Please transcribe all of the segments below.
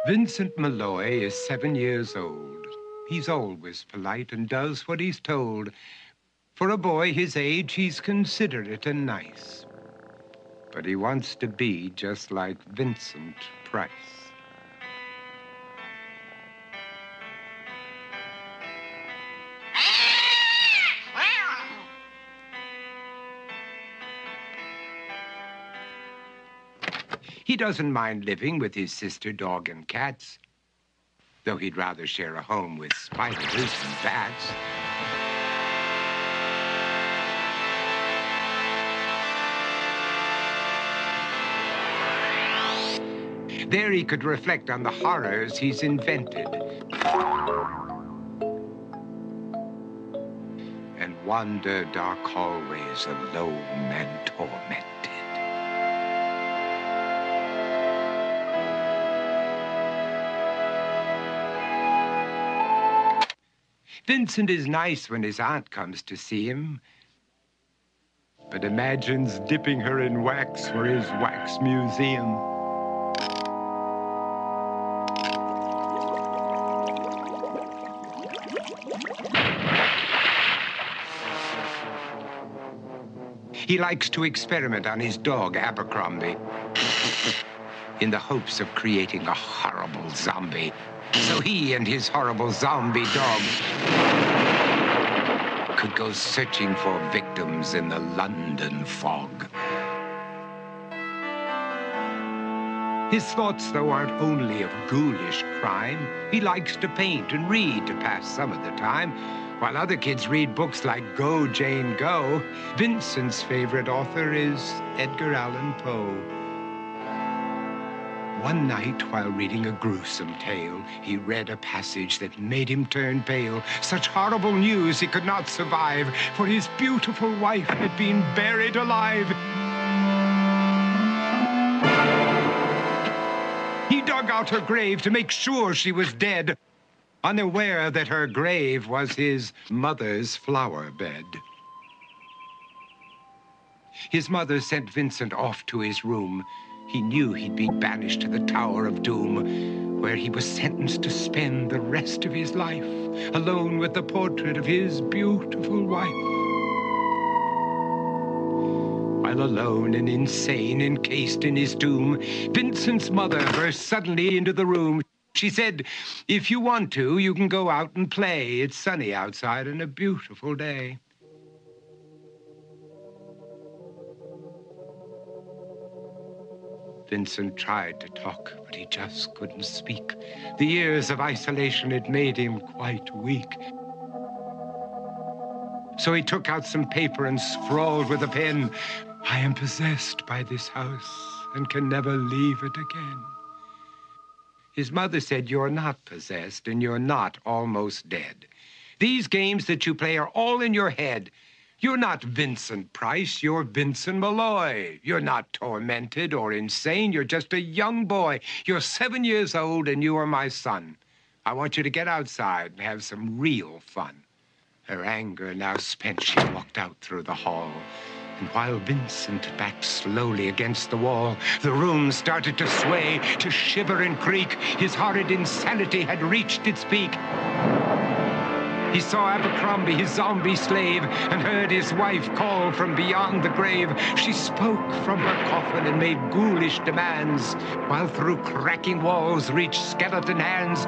Vincent Malloy is 7 years old. He's always polite and does what he's told. For a boy his age, he's considerate and nice. But he wants to be just like Vincent Price. He doesn't mind living with his sister, dog, and cats, though he'd rather share a home with spiders and bats. There he could reflect on the horrors he's invented and wander dark hallways alone and tormented. Vincent is nice when his aunt comes to see him, but imagines dipping her in wax for his wax museum. He likes to experiment on his dog, Abercrombie, in the hopes of creating a horrible zombie. So he and his horrible zombie dog could go searching for victims in the London fog. His thoughts, though, aren't only of ghoulish crime. He likes to paint and read to pass some of the time. While other kids read books like Go, Jane, Go, Vincent's favorite author is Edgar Allan Poe. One night, while reading a gruesome tale, he read a passage that made him turn pale. Such horrible news he could not survive, for his beautiful wife had been buried alive. He dug out her grave to make sure she was dead, unaware that her grave was his mother's flower bed. His mother sent Vincent off to his room. He knew he'd be banished to the Tower of Doom, where he was sentenced to spend the rest of his life alone with the portrait of his beautiful wife. While alone and insane, encased in his tomb, Vincent's mother burst suddenly into the room. She said, "If you want to, you can go out and play. It's sunny outside and a beautiful day." Vincent tried to talk, but he just couldn't speak. The years of isolation had made him quite weak. So he took out some paper and scrawled with a pen, "I am possessed by this house and can never leave it again." His mother said, "You're not possessed and you're not almost dead. These games that you play are all in your head. You're not Vincent Price, you're Vincent Malloy. You're not tormented or insane, you're just a young boy. You're 7 years old and you are my son. I want you to get outside and have some real fun." Her anger now spent, she walked out through the hall. And while Vincent backed slowly against the wall, the room started to sway, to shiver and creak. His horrid insanity had reached its peak. He saw Abercrombie, his zombie slave, and heard his wife call from beyond the grave. She spoke from her coffin and made ghoulish demands, while through cracking walls reached skeleton hands.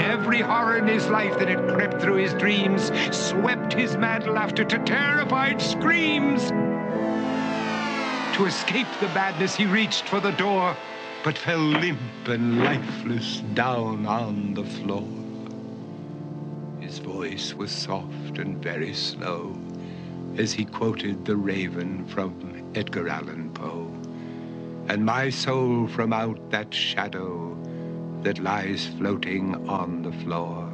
Every horror in his life that had crept through his dreams swept his mad laughter to terrified screams. To escape the madness, he reached for the door, but fell limp and lifeless down on the floor. His voice was soft and very slow as he quoted The Raven from Edgar Allan Poe. "And my soul from out that shadow that lies floating on the floor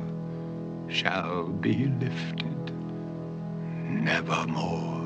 shall be lifted nevermore."